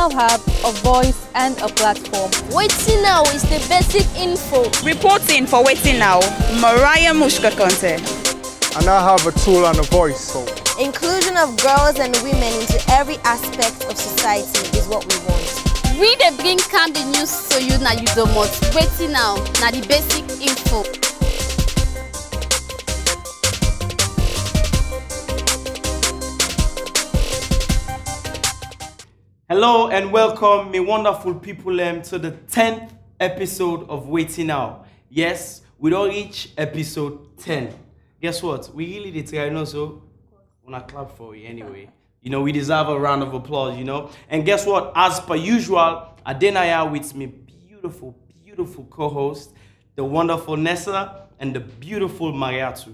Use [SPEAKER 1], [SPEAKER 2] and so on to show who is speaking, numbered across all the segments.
[SPEAKER 1] now have a voice and a platform.
[SPEAKER 2] Wetin now is the basic info.
[SPEAKER 3] Reporting for Wetin now, Mariah Mushka Conte.
[SPEAKER 4] I now have a tool and a voice. So
[SPEAKER 2] inclusion of girls and women into every aspect of society is what we want.
[SPEAKER 5] We dey bring calm the news so you na you don't want. Wetin now, na the basic info.
[SPEAKER 6] Hello and welcome, me wonderful people, to the 10th episode of Wetin Now. Yes, we don't reach episode 10. Guess what? We really did try, so wanna clap for you anyway. You know, we deserve a round of applause, you know. And guess what? As per usual, Adenaya with me beautiful, beautiful co-host, the wonderful Nessa and the beautiful Mariatu.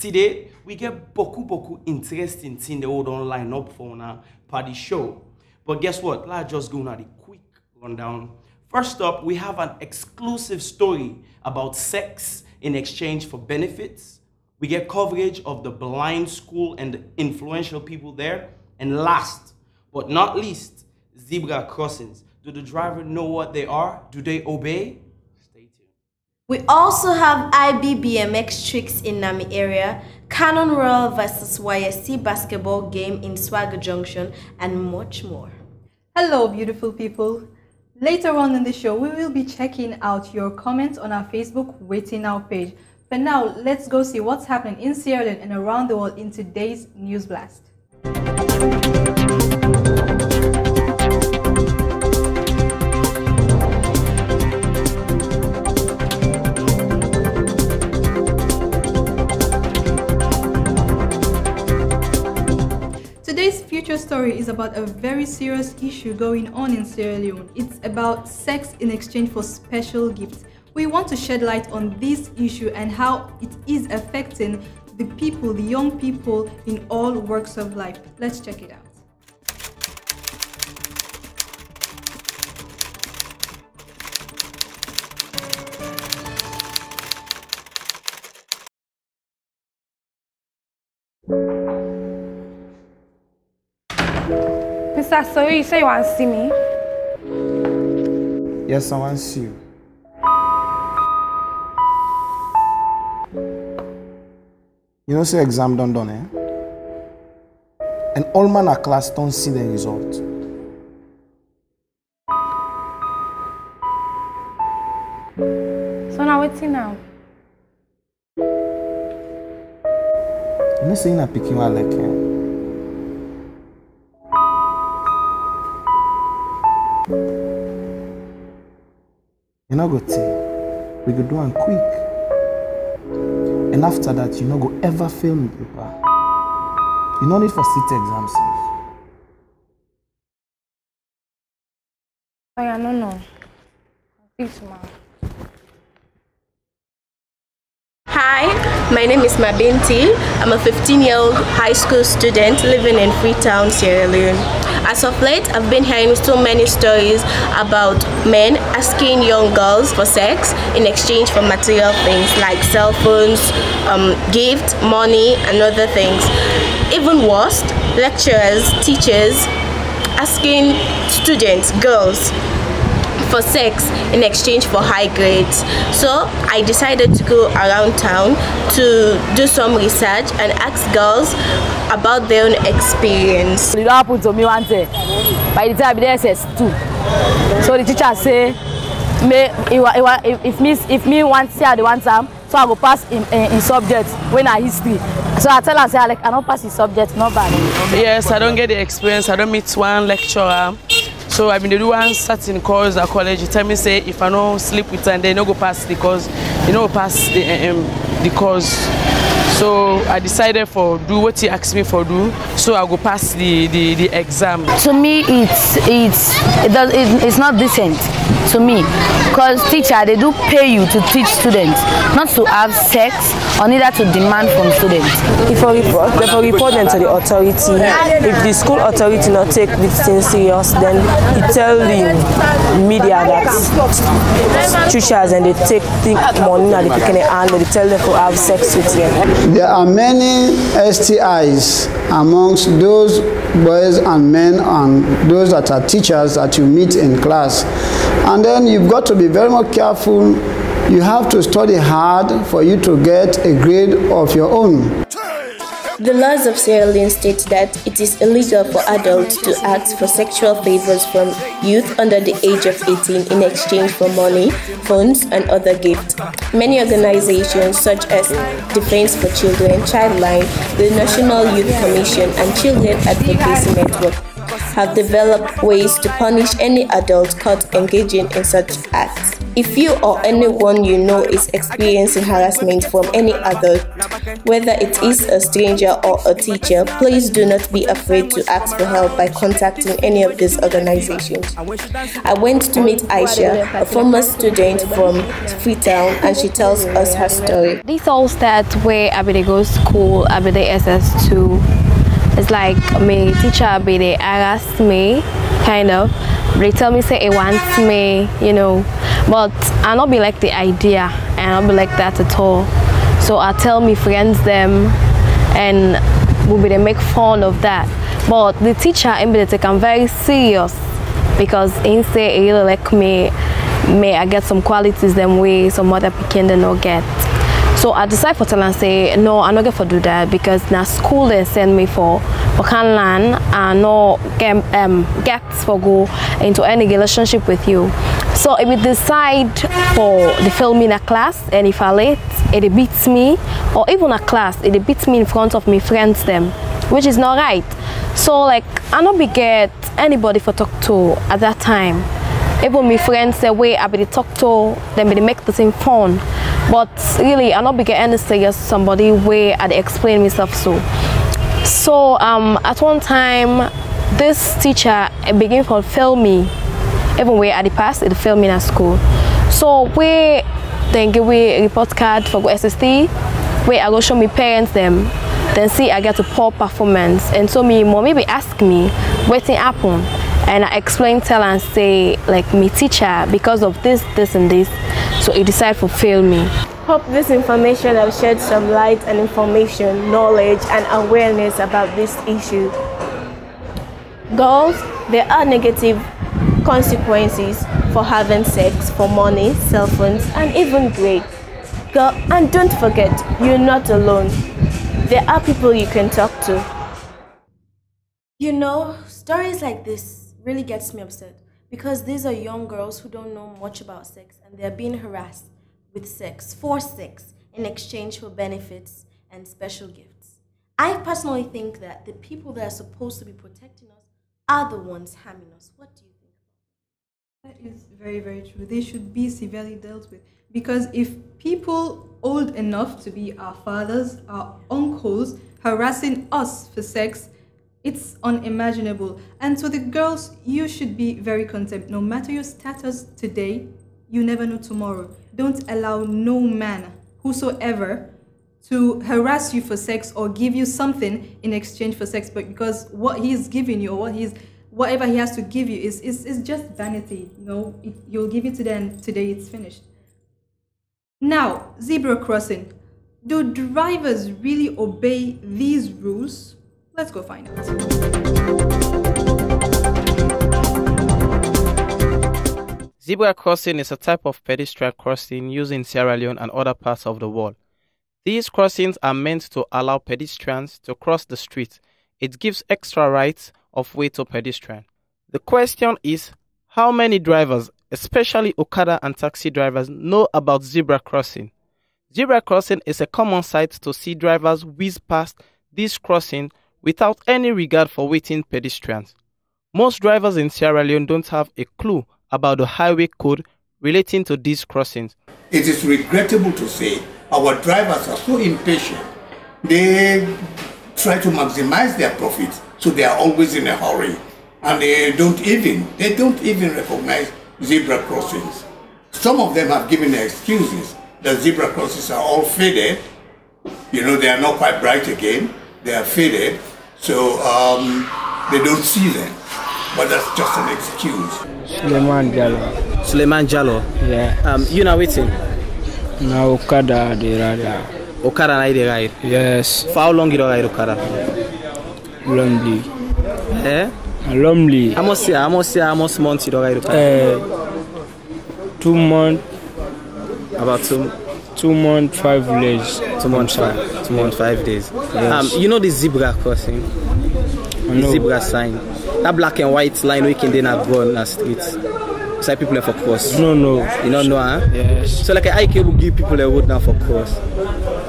[SPEAKER 6] Today, we get boku interesting thing they hold on line up for now party show. But guess what? Let's just go on a quick rundown. First up, we have an exclusive story about sex in exchange for benefits. We get coverage of the blind school and the influential people there. And last but not least, zebra crossings. Do the driver know what they are? Do they obey? Stay tuned.
[SPEAKER 2] We also have IBBMX tricks in Nami area, Cannon Royal versus YSC basketball game in Swagger Junction, and much more.
[SPEAKER 1] Hello, beautiful people. Later on in the show, we will be checking out your comments on our Facebook Wetin Now page. For now, let's go see what's happening in Sierra Leone and around the world in today's News Blast. Today's feature story is about a very serious issue going on in Sierra Leone. It's about sex in exchange for special gifts. We want to shed light on this issue and how it is affecting the people, the young people in all walks of life. Let's check it out.
[SPEAKER 7] Mr. Sorry, you say you want to see me?
[SPEAKER 4] yes, I want to see you. You know, say exam done, eh? And all man at class don't see the result.
[SPEAKER 7] So now waiting now.
[SPEAKER 4] You know, saying a picking one like you know, go tell. We could do one quick. And after that, you no go ever fail me paper. You no need for city exams.
[SPEAKER 7] Oh yeah, no. I'll see you tomorrow.
[SPEAKER 8] Hi, my name is Mabinti. I'm a 15-year-old high school student living in Freetown, Sierra Leone. As of late, I've been hearing so many stories about men asking young girls for sex in exchange for material things like cell phones, gifts, money, and other things. Even worse, lecturers, teachers asking students, girls, for sex in exchange for high grades. So I decided to go around town to do some research and ask girls about their own experience.
[SPEAKER 9] It happened to me one day. By the time I did SS2, so the teacher say, if me want to say the one time, so I go pass in subject when I history. So I tell her, say I don't pass in subject, not bad.
[SPEAKER 10] Yes, I don't get the experience. I don't meet one lecturer. So I've been doing one certain course at college. You tell me say if I don't sleep with her, they no go pass the course. You know pass the course. So I decided for do what he asked me for do. So I go pass the exam.
[SPEAKER 9] To me, it's not decent. to me, because teacher, they do pay you to teach students, not to have sex or neither to demand from students.
[SPEAKER 11] If I report them to the authority, if the school authority not take this thing serious, then you tell the media that teachers and they take money and they pick any hand and they tell them to have sex with them.
[SPEAKER 12] There are many STIs amongst those boys and men and those that are teachers that you meet in class. And then you've got to be very much careful. You have to study hard for you to get a grade of your own.
[SPEAKER 8] The laws of Sierra Leone state that it is illegal for adults to ask for sexual favors from youth under the age of 18 in exchange for money, phones, and other gifts. Many organizations such as Defense for Children, Childline, the National Youth Commission, and Children Advocacy Network have developed ways to punish any adult caught engaging in such acts. If you or anyone you know is experiencing harassment from any adult, whether it is a stranger or a teacher, please do not be afraid to ask for help by contacting any of these organizations. I went to meet Aisha, a former student from Freetown, and she tells us her story.
[SPEAKER 7] This all starts where I go to school, I be SS2. It's like my teacher be they harass me, kind of. They tell me say it wants me, you know, but I not be like the idea, and I not be like that at all. So I tell me friends them, and we be they make fun of that. But the teacher in they take I'm very serious because he say he really like me. May I get some qualities them way some other people they not get. So I decide for tell and say no, I'm not going to do that because now school they send me for can learn and no get for go into any relationship with you. So if we decide for the filming a class and if I late, it beats me, or even a class, it beats me in front of my friends them, which is not right. So like I not be get anybody for talk to at that time. Even my friends say way I be talk to them, they make the same fun. But really, I not be getting serious somebody way I explain myself so. So at one time, this teacher began to fail me. Even where at the past, it failed me at school. So we then give me a report card for SST. Where I go show me parents them. Then see I get a poor performance. And so me mom maybe ask me Wetin happen. And I explain, tell and say like me teacher because of this, and this. So he decided to fail me.
[SPEAKER 8] Hope this information has shed some light and information, knowledge and awareness about this issue. Girls, there are negative consequences for having sex for money, cell phones, and even grade. Girl, and don't forget, you're not alone. There are people you can talk to.
[SPEAKER 2] You know, stories like this really gets me upset because these are young girls who don't know much about sex and they're being harassed with sex, for sex, in exchange for benefits and special gifts. I personally think that the people that are supposed to be protecting us are the ones harming us. What do you think?
[SPEAKER 1] That is very, very true. They should be severely dealt with. Because if people old enough to be our fathers, our uncles, harassing us for sex, it's unimaginable. And so the girls, you should be very content. No matter your status today, you never know tomorrow. Don't allow no man, whosoever, to harass you for sex or give you something in exchange for sex, but because what he's giving you or whatever he has to give you is just vanity. You know, you'll give it to them today, it's finished. Now, zebra crossing. Do drivers really obey these rules? Let's go find out.
[SPEAKER 6] Zebra crossing is a type of pedestrian crossing used in Sierra Leone and other parts of the world. These crossings are meant to allow pedestrians to cross the street. It gives extra rights of way to pedestrians. The question is, how many drivers, especially Okada and taxi drivers, know about zebra crossing? Zebra crossing is a common sight to see drivers whiz past this crossing without any regard for waiting pedestrians. Most drivers in Sierra Leone don't have a clue about the highway code relating to these crossings.
[SPEAKER 13] It is regrettable to say our drivers are so impatient. They try to maximize their profits, so they are always in a hurry. And they don't even recognize zebra crossings. Some of them have given their excuses. The zebra crossings are all faded. You know, they are not quite bright again. They are faded, so they don't see them. But that's just an excuse.
[SPEAKER 14] Suleiman Jallo.
[SPEAKER 6] Suleiman Jallo.
[SPEAKER 14] Yeah.
[SPEAKER 6] You know Wetin?
[SPEAKER 14] Now Okada they ride.
[SPEAKER 6] Okada na they ride?
[SPEAKER 14] Yes.
[SPEAKER 6] For how long you don't ride Okada?
[SPEAKER 14] Lonely.
[SPEAKER 6] Eh?
[SPEAKER 14] Lonely.
[SPEAKER 6] How much months you don't ride Okada?
[SPEAKER 14] 2 months.
[SPEAKER 6] About
[SPEAKER 14] 2 months, 5 days.
[SPEAKER 6] 2 months, 5 days.
[SPEAKER 14] Yes.
[SPEAKER 6] You know the zebra crossing? The zebra sign. That black and white line we can then go on the streets. So people are for cross.
[SPEAKER 14] No.
[SPEAKER 6] You don't know, huh?
[SPEAKER 14] Yes.
[SPEAKER 6] So like I will give people a road now for cross.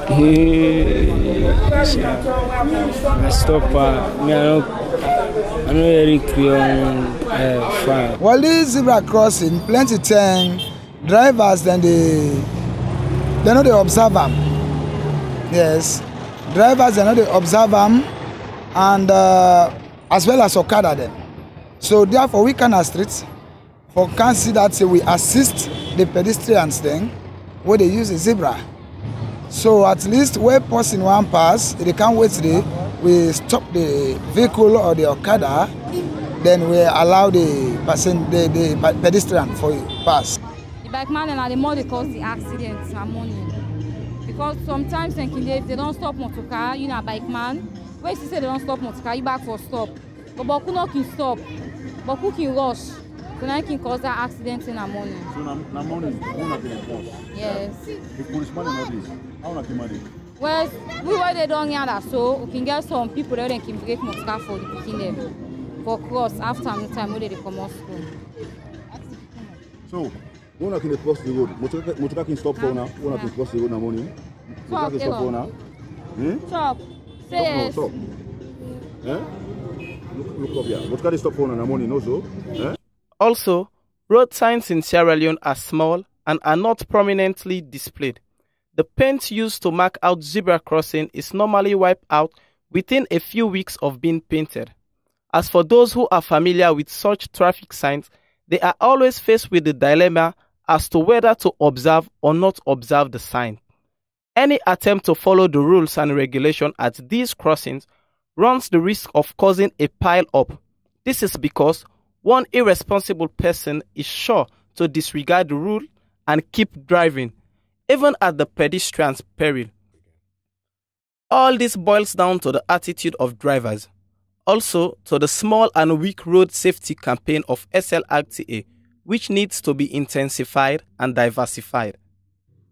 [SPEAKER 14] I stop. I'm not very clear.
[SPEAKER 15] Well, this zebra crossing, plenty time drivers then they know they observe them. Yes, drivers they know they observe them, and as well as Okada then. So therefore we can streets for can see that we assist the pedestrians then where they use a zebra. So at least where person one pass, they can't wait today. We stop the vehicle or the Okada, then we allow the person, the pedestrian for pass.
[SPEAKER 16] The bike man and the more they cause the accidents and money. Because sometimes if they don't stop motor car, you know, bike man, when you say they don't stop motor car, you back for stop. But Boku no can stop, Boku can rush. So now can cause that accident in the morning.
[SPEAKER 17] So na morning, who not being enforced?
[SPEAKER 16] Yes.
[SPEAKER 17] If policeman not this, how not manage?
[SPEAKER 16] Well, we were they don't hear that, so we can get some people that can break motor car for the picking them for cross after no time when they come off school.
[SPEAKER 17] So, who not can cross the road? Motor car can stop for now. Who not can cross the road in the morning? Motor car can stop for now.
[SPEAKER 16] Stop. Say yes.
[SPEAKER 17] Stop. Look up here. Motor car stop for now in the morning also.
[SPEAKER 6] Also, road signs in Sierra Leone are small and are not prominently displayed. The paint used to mark out zebra crossing is normally wiped out within a few weeks of being painted. As for those who are familiar with such traffic signs, they are always faced with the dilemma as to whether to observe or not observe the sign. Any attempt to follow the rules and regulations at these crossings runs the risk of causing a pile-up. This is because one irresponsible person is sure to disregard the rule and keep driving, even at the pedestrian's peril. All this boils down to the attitude of drivers, also to the small and weak road safety campaign of SLRTA, which needs to be intensified and diversified.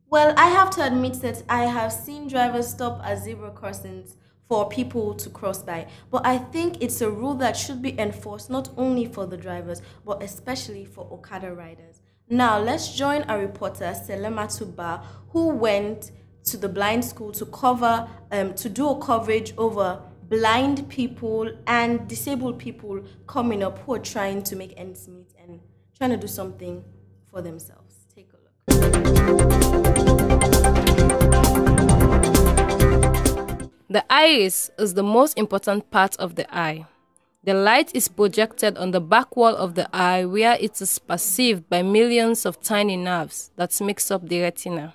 [SPEAKER 2] Well, I have to admit that I have seen drivers stop at zebra crossings for people to cross by. But I think it's a rule that should be enforced not only for the drivers, but especially for Okada riders. Now, let's join our reporter, Selematu Ba, who went to the blind school to do a coverage over blind people and disabled people coming up who are trying to make ends meet and trying to do something for themselves. Take a look.
[SPEAKER 7] The iris is the most important part of the eye. The light is projected on the back wall of the eye where it is perceived by millions of tiny nerves that makes up the retina.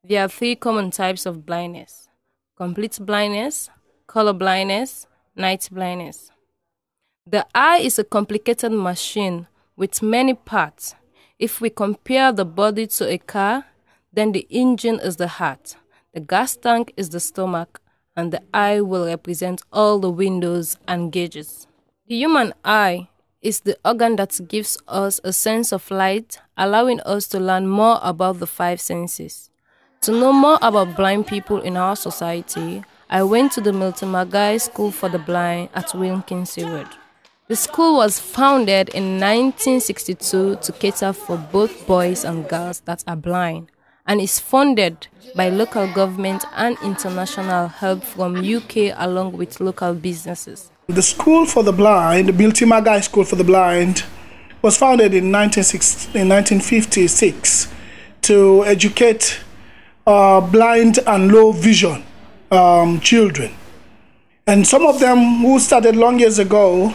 [SPEAKER 7] There are 3 common types of blindness: complete blindness, color blindness, night blindness. The eye is a complicated machine with many parts. If we compare the body to a car, then the engine is the heart, the gas tank is the stomach, and the eye will represent all the windows and gauges. The human eye is the organ that gives us a sense of light, allowing us to learn more about the 5 senses. To know more about blind people in our society, I went to the Multimedia School for the Blind at Wilkinson Road. The school was founded in 1962 to cater for both boys and girls that are blind, and is funded by local government and international help from UK along with local businesses.
[SPEAKER 18] The School for the Blind, the Multimedia School for the Blind, was founded in 1956 to educate blind and low vision children. And some of them who started long years ago,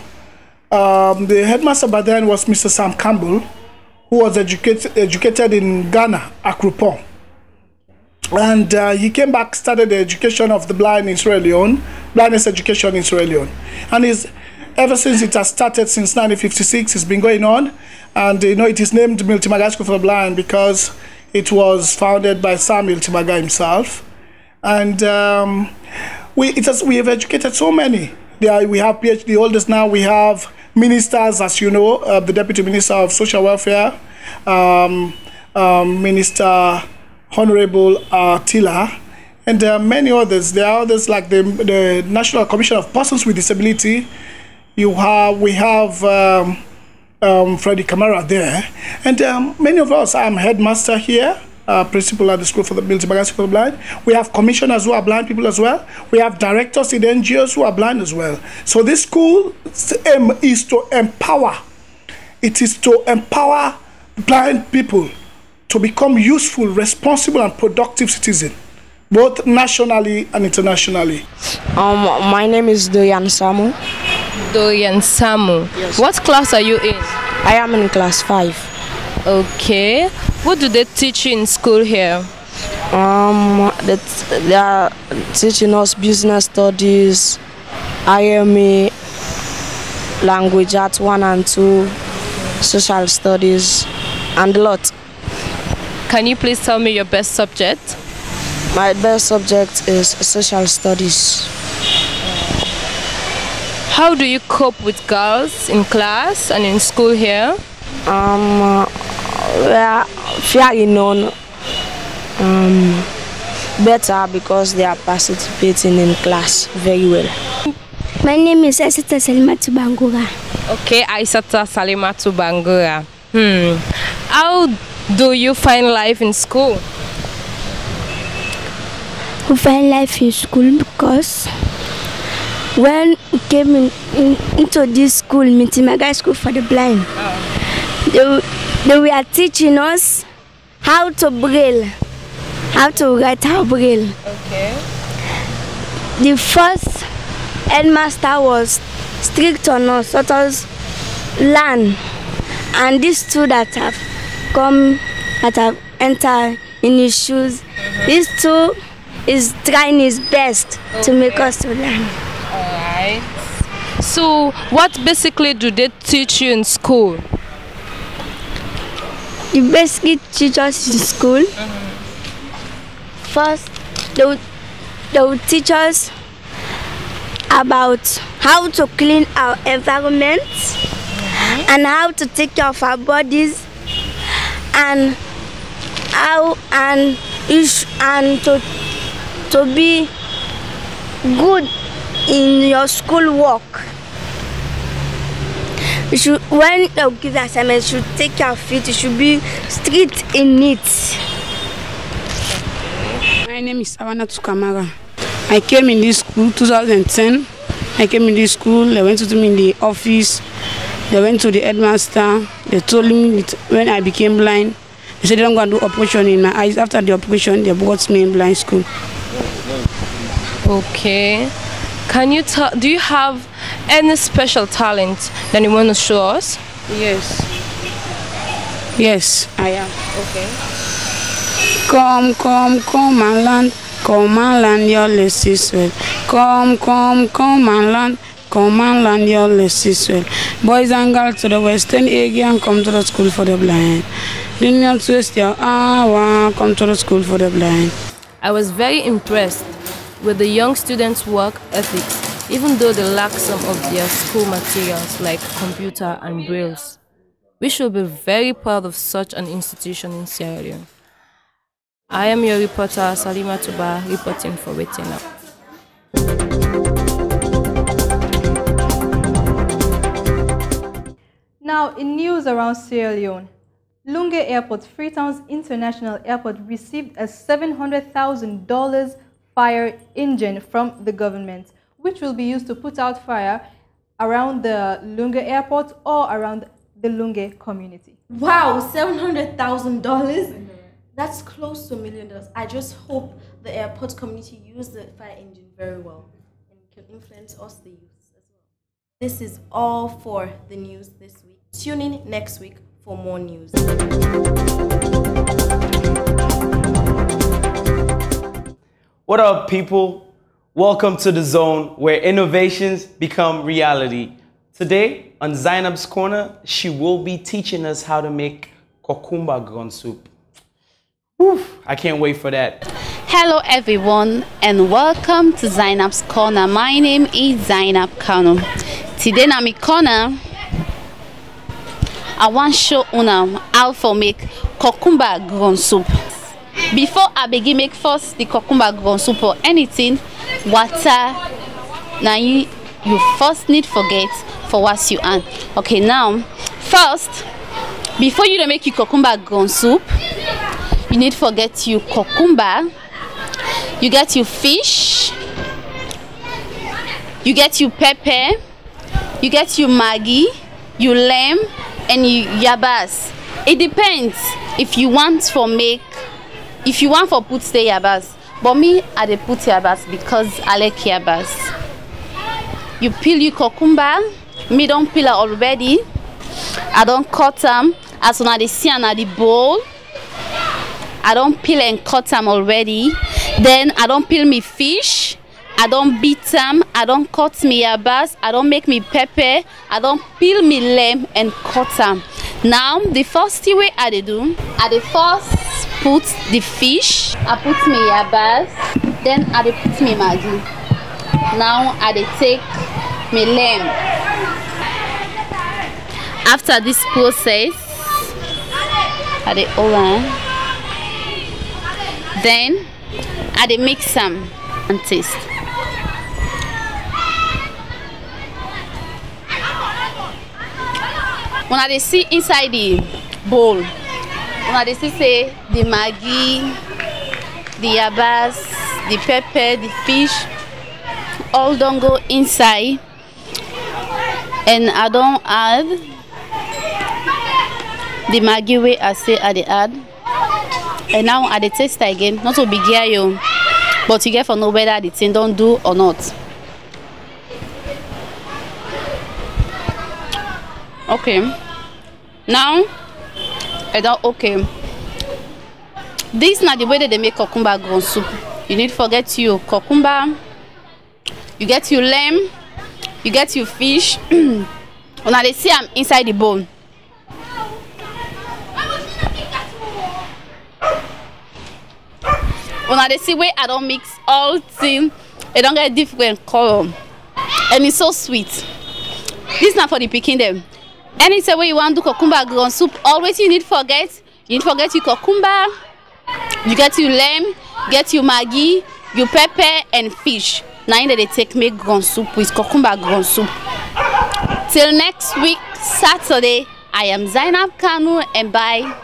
[SPEAKER 18] the headmaster by then was Mr. Sam Campbell, who was educated in Ghana, Akropong. And he came back, started the education of the blind in Sierra Leone, blindness education in Sierra Leone. And ever since it has started, since 1956, it's been going on. And it is named Multimedia School for the Blind because it was founded by Sam Multimedia himself. And we have educated so many. We have PhD holders now. We have ministers, as you know, the Deputy Minister of Social Welfare, Minister Honorable Tila, and there are many others. There are others like the National Commission of Persons with Disability. We have Freddie Kamara there, and many of us. I'm headmaster here, principal at the School for the Multimedia School for the Blind. We have commissioners who are blind people as well. We have directors in the NGOs who are blind as well. So this school's aim is to empower. It is to empower blind people to become useful, responsible, and productive citizens, both nationally and internationally.
[SPEAKER 11] My name is Dorian Samu.
[SPEAKER 19] Dorian Samu. Yes. What class are you in?
[SPEAKER 11] I am in class 5.
[SPEAKER 19] Okay. What do they teach you in school here?
[SPEAKER 11] They are teaching us business studies, IME, language arts 1 and 2, social studies, and a lot.
[SPEAKER 19] Can you please tell me your best subject?
[SPEAKER 11] My best subject is social studies.
[SPEAKER 19] How do you cope with girls in class and in school here?
[SPEAKER 11] We are fairly known better because they are participating in class very well.
[SPEAKER 20] My name is Aisata Salimatu Bangura.
[SPEAKER 19] Okay, Aisata Salimatu Bangura. How do you find life in school?
[SPEAKER 20] We find life in school because when we came into this school, Multimedia School for the Blind, they were teaching us how to braille, how to write our braille.
[SPEAKER 19] Okay.
[SPEAKER 20] The first headmaster was strict on us, let us learn. And these two that have come, that have entered in his shoes, these two is trying his best to make us to learn.
[SPEAKER 19] Alright. So, what basically do they teach you in school?
[SPEAKER 20] They basically teach us in school. First, they will teach us about how to clean our environment and how to take care of our bodies and how to be good in your school work. When you give assignments, you should take care of it. You should be strict in it.
[SPEAKER 21] My name is Savannah Tukamara. I came in this school 2010. I came in this school. They went to me in the office. They went to the headmaster. They told me when I became blind, they said they don't go and do operation in my eyes. After the operation, they brought me in blind school.
[SPEAKER 19] Okay. Do you have any special talent that you want to show us?
[SPEAKER 21] Yes. Yes, I am.
[SPEAKER 19] Okay.
[SPEAKER 21] Come and learn your lessons well. Come and learn your lessons well. Boys and girls to the western area and come to the school for the blind. Do not waste your hour, come to the school for the blind.
[SPEAKER 19] I was very impressed with the young students' work ethics, even though they lack some of their school materials like computer and brailles. We should be very proud of such an institution in Sierra Leone. I am your reporter, Salima Tuba, reporting for Wetin Now.
[SPEAKER 1] Now, in news around Sierra Leone, Lunge Airport, Freetown's international airport, received a $700,000 fire engine from the government, which will be used to put out fire around the Lunge Airport or around the Lunge community.
[SPEAKER 2] Wow, $700,000? That's close to $1 million. I just hope the airport community use the fire engine very well and can influence us, the youth, as well. This is all for the news this week. Tune in next week for more news.
[SPEAKER 6] What up, people? Welcome to the zone where innovations become reality. Today, on Zainab's Corner, she will be teaching us how to make cucumber ground soup. Oof, I can't wait for that.
[SPEAKER 5] Hello everyone and welcome to Zainab's Corner. My name is Zainab Kano. Today na my corner, I want to show una how to make cucumber ground soup. Before I begin make first the cucumber ground soup or anything, water now you first need forget for what you add. Okay, now first before you make your cucumber ground soup, you need to get your cucumber, you get your fish, you get your pepper, you get your maggi, your lamb, and your yabas. It depends if you want for put the yabas, but me I dey put yabas because I like yabas. You peel your cucumber, me don't peel it already. I don't cut them as soon as they see on the bowl. I don't peel and cut them already. Then I don't peel me fish. I don't beat them. I don't cut me yabas. I don't make me pepper. I don't peel me lamb and cut them. Now the first way I do, I dey first put the fish. I put me yabas. Then I dey put me maggi. Now I dey take me lamb. After this process, I dey hold on. Then I dey mix them and taste. When I dey see inside the bowl, when I dey see say the maggi, the yabas, the pepper, the fish, all don't go inside, and I don't add the maggi way I say I dey add. And now I dey taste again, not to be you, but you get for know whether the thing don't do or not. Okay, now I don't okay. This is not the way that they make cucumber ground soup. You need to forget your cucumber, you get your lamb, you get your fish. When they see I'm inside the bowl, when they see where I don't mix all things, it don't get different color, and it's so sweet. This is not for the picking them. Anytime where you want to do cucumber ground soup, always you need to forget your cucumber, you get your lamb, get your maggi, your pepper and fish. Now that they take make ground soup with cucumber ground soup. Till next week Saturday, I am Zainab Kanu and bye.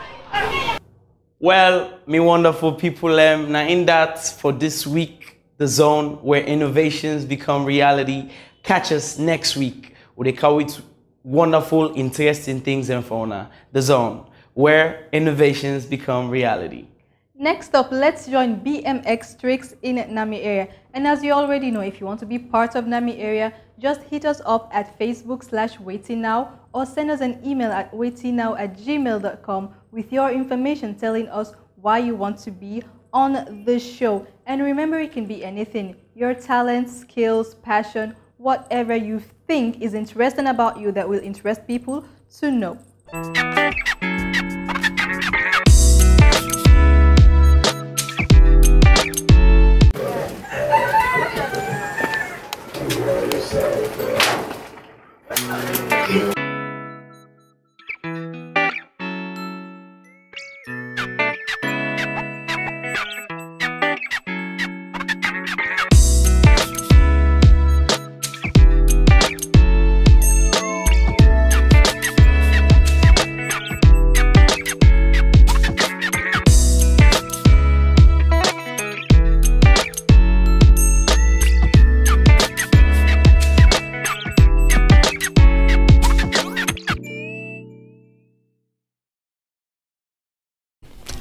[SPEAKER 6] Well, me wonderful people, now in that for this week, the zone where innovations become reality. Catch us next week with a cow with wonderful, interesting things and fauna. The zone where innovations become reality.
[SPEAKER 1] Next up, let's join BMX Tricks in Nami area. And as you already know, if you want to be part of Nami area, just hit us up at Facebook/WaitingNow or send us an email at waitingnow@gmail.com with your information telling us why you want to be on the show. And remember, it can be anything. Your talent, skills, passion, whatever you think is interesting about you that will interest people to know.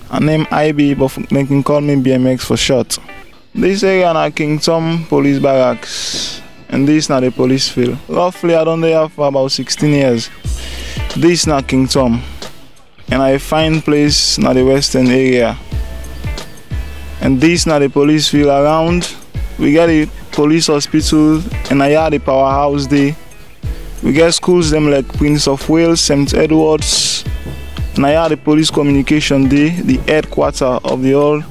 [SPEAKER 4] I name IB, but they can call me BMX for short. This area na King Tom Police Barracks, and this na the police field. Roughly, I done there for about 16 years. This na King Tom.
[SPEAKER 3] and I find place in the western area. And this na the police field around. We get the police hospital and I had the powerhouse day. We get schools them like Prince of Wales, St. Edwards, and I had the police communication day, the headquarter of the old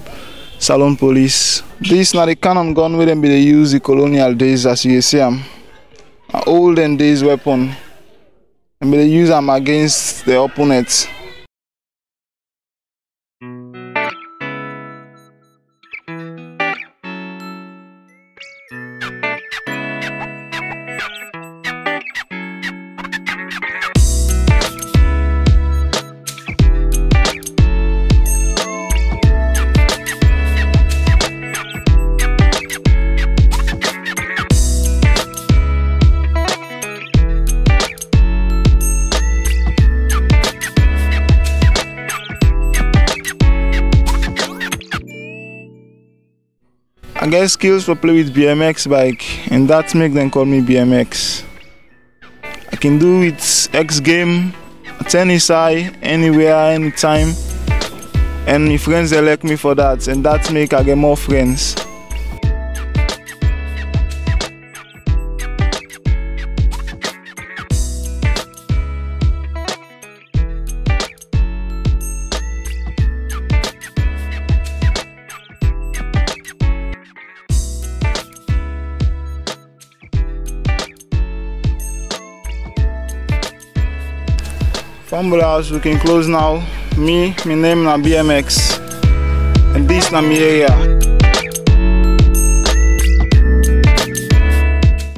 [SPEAKER 3] Salon Police. This na the cannon gun with them be they use the colonial days as you see them. An olden days weapon. And they use them against the opponents. I get skills for play with BMX bike, and that make them call me BMX. I can do it X game, tennis high, anywhere, anytime. And my friends elect me for that, and that make I get more friends. Fumble house, we can close now. My name na BMX, and this na my area.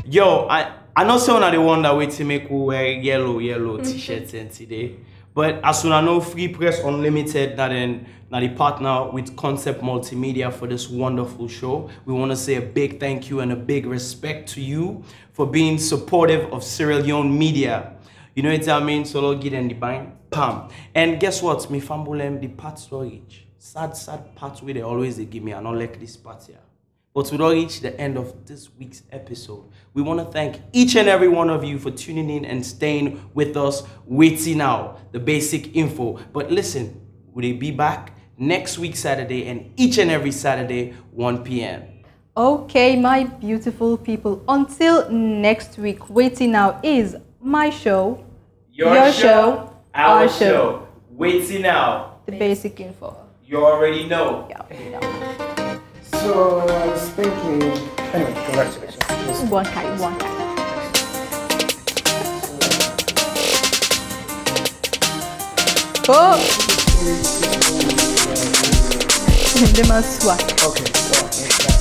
[SPEAKER 6] Yo, I know some of the one that wait to make we wear yellow t-shirts and today. But as soon as I know Free Press Unlimited na the partner with Concept Multimedia for this wonderful show, we want to say a big thank you and a big respect to you for being supportive of Sierra Leone media. You know what I mean? So Lord get in the bind, pam. And guess what? Me fambulem the part storage. Sad part where they always give me. I don't like this part here. But we don't reach the end of this week's episode. We want to thank each and every one of you for tuning in and staying with us. Waiting now, the basic info. But listen, will they be back next week Saturday and each and every Saturday 1 p.m.
[SPEAKER 1] Okay, my beautiful people. Until next week, Waiting Now is my show. Your show, our show.
[SPEAKER 6] Waiting Now.
[SPEAKER 1] The basic info.
[SPEAKER 6] You already know.
[SPEAKER 1] Yeah.
[SPEAKER 4] So I was thinking, anyway, congratulations.
[SPEAKER 1] One kind. Oh! They must swap.
[SPEAKER 4] Okay.